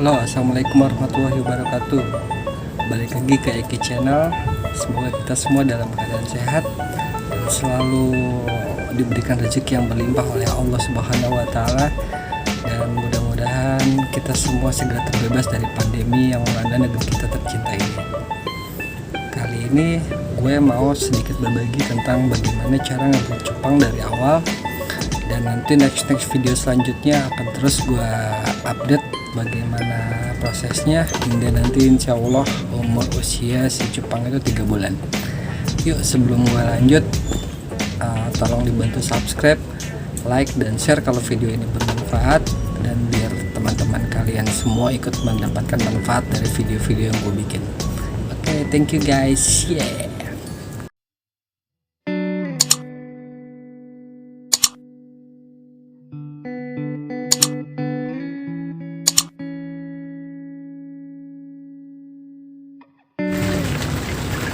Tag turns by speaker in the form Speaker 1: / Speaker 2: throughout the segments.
Speaker 1: Halo, assalamualaikum warahmatullahi wabarakatuh. Balik lagi ke Eki Channel. Semoga kita semua dalam keadaan sehat dan selalu diberikan rezeki yang berlimpah oleh Allah Subhanahu wa Ta'ala. Dan mudah-mudahan kita semua segera terbebas dari pandemi yang melanda negeri kita tercinta ini. Kali ini gue mau sedikit berbagi tentang bagaimana cara ngebuat cupang dari awal. Dan nanti next video selanjutnya akan terus gue update bagaimana prosesnya hingga nanti insya Allah umur usia si cupang itu 3 bulan. Yuk, sebelum gue lanjut, tolong dibantu subscribe, like, dan share kalau video ini bermanfaat, dan biar teman-teman kalian semua ikut mendapatkan manfaat dari video-video yang gue bikin. Oke, thank you guys. Yeah.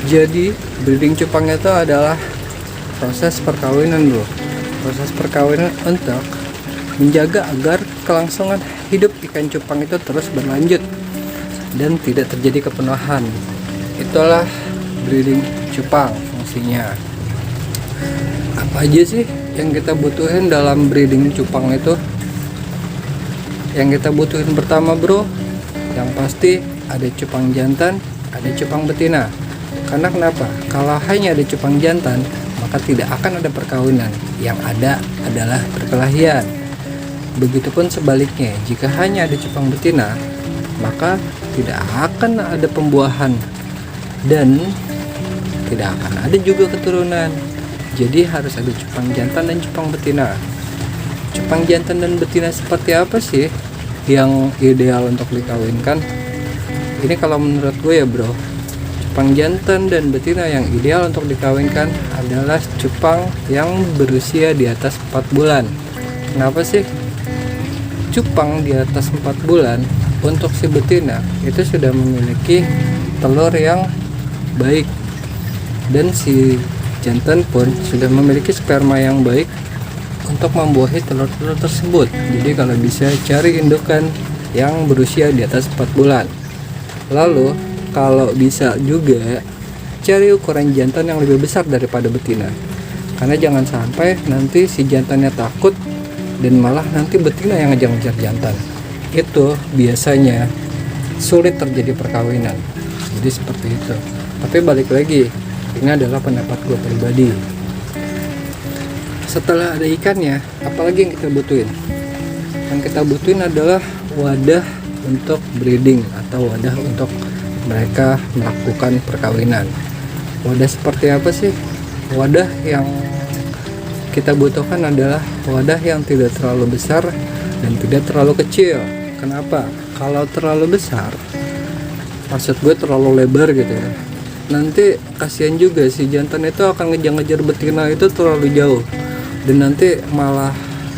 Speaker 1: Jadi breeding cupang itu adalah proses perkawinan bro. Proses perkawinan untuk menjaga agar kelangsungan hidup ikan cupang itu terus berlanjut dan tidak terjadi kepenuhan. Itulah breeding cupang fungsinya. Apa aja sih yang kita butuhin dalam breeding cupang itu? Yang kita butuhin pertama bro, yang pasti ada cupang jantan, ada cupang betina. Karena kenapa? Kalau hanya ada cupang jantan, maka tidak akan ada perkawinan. Yang ada adalah perkelahian. Begitupun sebaliknya, jika hanya ada cupang betina, maka tidak akan ada pembuahan dan tidak akan ada juga keturunan. Jadi harus ada cupang jantan dan cupang betina. Cupang jantan dan betina seperti apa sih yang ideal untuk dikawinkan? Ini kalau menurut gue ya bro, cupang jantan dan betina yang ideal untuk dikawinkan adalah cupang yang berusia di atas 4 bulan. Kenapa sih? Cupang di atas 4 bulan untuk si betina itu sudah memiliki telur yang baik, dan si jantan pun sudah memiliki sperma yang baik untuk membuahi telur-telur tersebut. Jadi kalau bisa cari indukan yang berusia di atas 4 bulan. Lalu kalau bisa juga cari ukuran jantan yang lebih besar daripada betina, karena jangan sampai nanti si jantannya takut dan malah nanti betina yang ngejar-ngejar jantan. Itu biasanya sulit terjadi perkawinan. Jadi seperti itu. Tapi balik lagi, ini adalah pendapat gue pribadi. Setelah ada ikannya, apalagi yang kita butuhin? Yang kita butuhin adalah wadah untuk breeding atau wadah untuk mereka melakukan perkawinan. Wadah seperti apa sih? Wadah yang kita butuhkan adalah wadah yang tidak terlalu besar dan tidak terlalu kecil. Kenapa? Kalau terlalu besar, maksud gue terlalu lebar gitu ya, nanti kasihan juga si jantan itu akan ngejar-ngejar betina itu terlalu jauh, dan nanti malah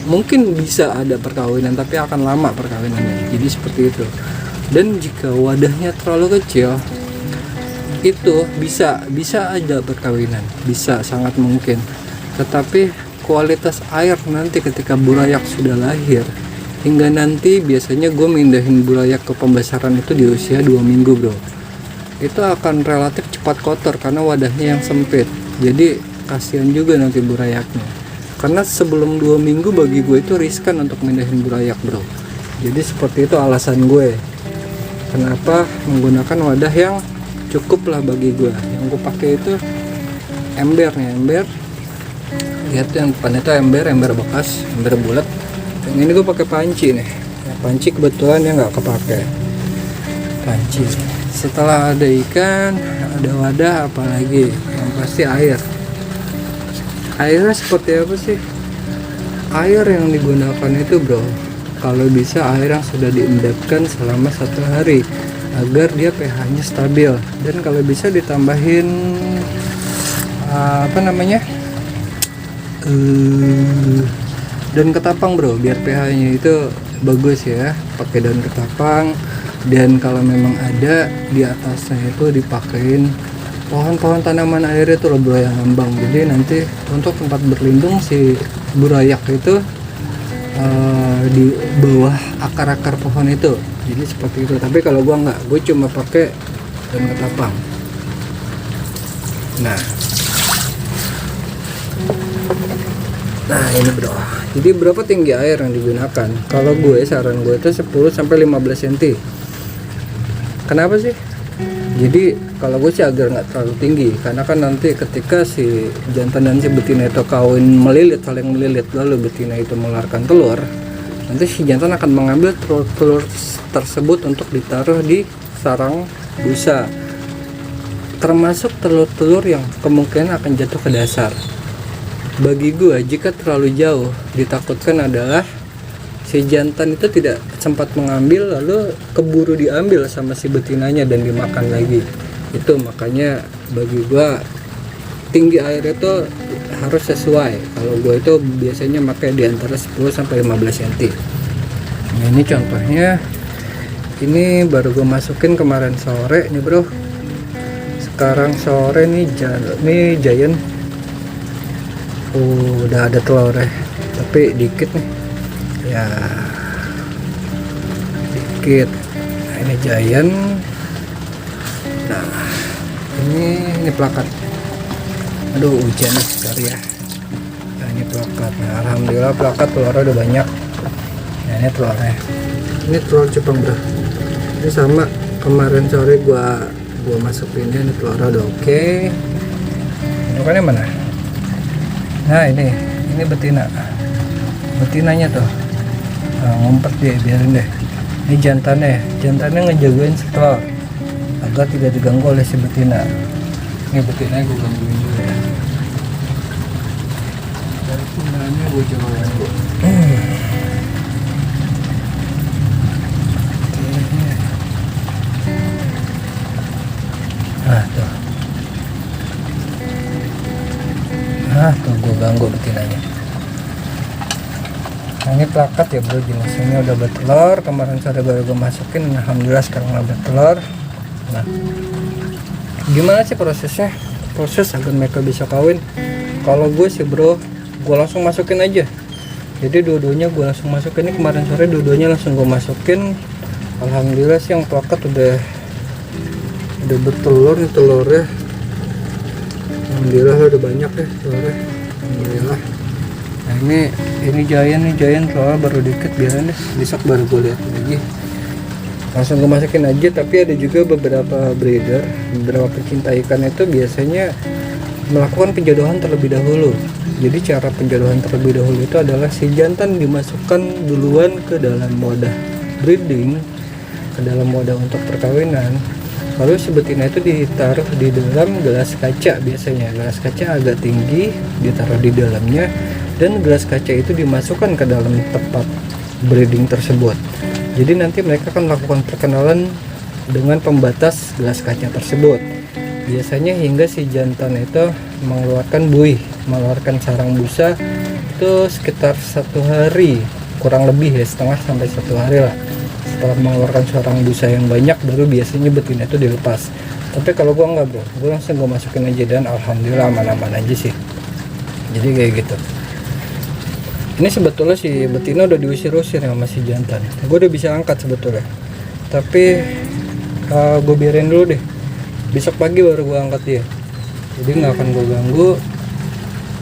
Speaker 1: mungkin bisa ada perkawinan tapi akan lama perkawinannya. Jadi seperti itu. Dan jika wadahnya terlalu kecil, itu bisa aja perkawinan, bisa, sangat mungkin. Tetapi kualitas air nanti ketika burayak sudah lahir, hingga nanti biasanya gue mindahin burayak ke pembesaran itu di usia 2 minggu bro, itu akan relatif cepat kotor karena wadahnya yang sempit. Jadi kasihan juga nanti burayaknya, karena sebelum 2 minggu bagi gue itu riskan untuk mindahin burayak bro. Jadi seperti itu alasan gue kenapa menggunakan wadah yang cukup lah bagi gue. Yang gue pakai itu ember nih, ember. Lihat yang depan itu ember bekas, ember bulat. Yang ini gue pakai panci nih. Ya, panci kebetulan ya nggak kepake. Panci. Setelah ada ikan, ada wadah, apalagi yang pasti air. Airnya seperti apa sih? Air yang digunakan itu bro, kalau bisa air yang sudah diendapkan selama 1 hari agar dia pH-nya stabil, dan kalau bisa ditambahin daun ketapang bro, biar pH-nya itu bagus ya. Pakai daun ketapang, dan kalau memang ada di atasnya itu dipakein pohon-pohon tanaman air itu loh bro yang ngembang. Jadi nanti untuk tempat berlindung si burayak itu di bawah akar-akar pohon itu. Jadi seperti itu. Tapi kalau gua nggak, gue cuma pakai daun ketapang. Nah ini bro, jadi berapa tinggi air yang digunakan? Kalau gue, saran gue itu 10-15 cm. Kenapa sih? Jadi kalau gue sih agar nggak terlalu tinggi, karena kan nanti ketika si jantan dan si betina itu kawin melilit, saling melilit, lalu betina itu mengeluarkan telur, nanti si jantan akan mengambil telur tersebut untuk ditaruh di sarang busa, termasuk telur-telur yang kemungkinan akan jatuh ke dasar. Bagi gue, jika terlalu jauh, ditakutkan adalah si jantan itu tidak sempat mengambil, lalu keburu diambil sama si betinanya dan dimakan lagi. Itu makanya bagi gue tinggi air itu harus sesuai. Kalau gue itu biasanya pakai di antara 10-15 cm. Nah, ini contohnya, ini baru gue masukin kemarin sore nih bro. Sekarang sore nih giant. Udah ada telurnya, tapi dikit nih ya, dikit. Nah ini giant. Nah ini plakat. Aduh hujan sekali ya. Nah ini plakat. Nah, alhamdulillah plakat telurnya udah banyak. Nah ini telurnya, ini telur cupang bro. Ini sama kemarin sore gua masukinnya, ini telurnya udah oke. Indukannya mana? Nah ini betinanya tuh. Nah, ngumpet dia, biarin deh. Ini jantannya ngejagain setelur agar tidak diganggu oleh si betina. Ini betinanya gue gangguin dulu ya. Dari betinanya gue coba ganggu. Tuh gue ganggu betinanya. Nah ini plakat ya bro, jenis ini udah bertelur. Kemarin sore baru gue masukin, alhamdulillah sekarang udah bertelur. Nah gimana sih prosesnya, proses agar mereka bisa kawin? Kalau gue sih bro, gue langsung masukin aja. Jadi dua-duanya gue langsung masukin. Ini kemarin sore dua-duanya langsung gue masukin. Alhamdulillah sih yang plakat udah bertelur nih telurnya. Alhamdulillah udah banyak ya telurnya. Alhamdulillah. Nah ini giant telur baru dikit, biarin deh, besok baru gue lihat lagi. Langsung gue masukin aja. Tapi ada juga beberapa breeder, beberapa pecinta ikan itu biasanya melakukan penjodohan terlebih dahulu. Jadi cara penjodohan terlebih dahulu itu adalah si jantan dimasukkan duluan ke dalam wadah breeding, ke dalam wadah untuk perkawinan. Lalu si betina itu ditaruh di dalam gelas kaca. Biasanya gelas kaca agak tinggi, ditaruh di dalamnya, dan gelas kaca itu dimasukkan ke dalam tempat breeding tersebut. Jadi nanti mereka akan melakukan perkenalan dengan pembatas gelas kaca tersebut. Biasanya hingga si jantan itu mengeluarkan buih, mengeluarkan sarang busa itu sekitar 1 hari, kurang lebih ya, setengah sampai 1 hari lah. Setelah mengeluarkan sarang busa yang banyak, baru biasanya betina itu dilepas. Tapi kalau gua enggak bro, gua langsung gua masukin aja dan alhamdulillah aman-aman aja sih. Jadi kayak gitu. Ini sebetulnya si betina udah diusir-usir sama si jantan. Gue udah bisa angkat sebetulnya, tapi gue biarin dulu deh. Besok pagi baru gue angkat dia. Jadi nggak akan gue ganggu.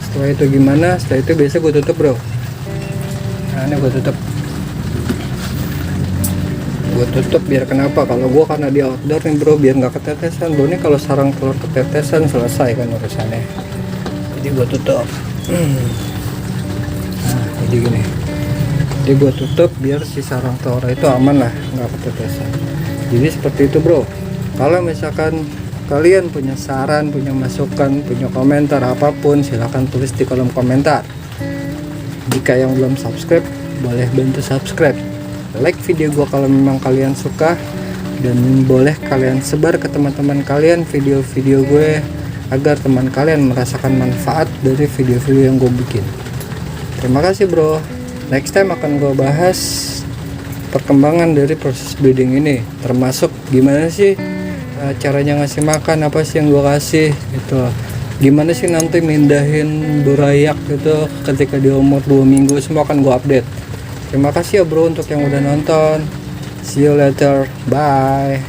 Speaker 1: Setelah itu gimana? Setelah itu biasa gue tutup bro. Nah ini gue tutup. Gue tutup biar kenapa? Kalau gue karena di outdoor nih bro, biar nggak ketetesan. Bro ini kalau sarang telur ketetesan selesai kan urusannya. Jadi gue tutup. Nah jadi gini. Jadi gue tutup biar si sarang telur itu aman lah, nggak ketetesan. Jadi seperti itu bro. Kalau misalkan kalian punya saran, punya masukan, punya komentar apapun, silahkan tulis di kolom komentar. Jika yang belum subscribe, boleh bantu subscribe, like video gua kalau memang kalian suka, dan boleh kalian sebar ke teman-teman kalian video-video gue agar teman kalian merasakan manfaat dari video-video yang gue bikin. Terima kasih bro. Next time akan gue bahas perkembangan dari proses breeding ini, termasuk gimana sih caranya ngasih makan, apa sih yang gue kasih gitu, gimana sih nanti mindahin burayak gitu ketika di umur 2 minggu, semua akan gue update. Terima kasih ya bro untuk yang udah nonton. See you later. Bye.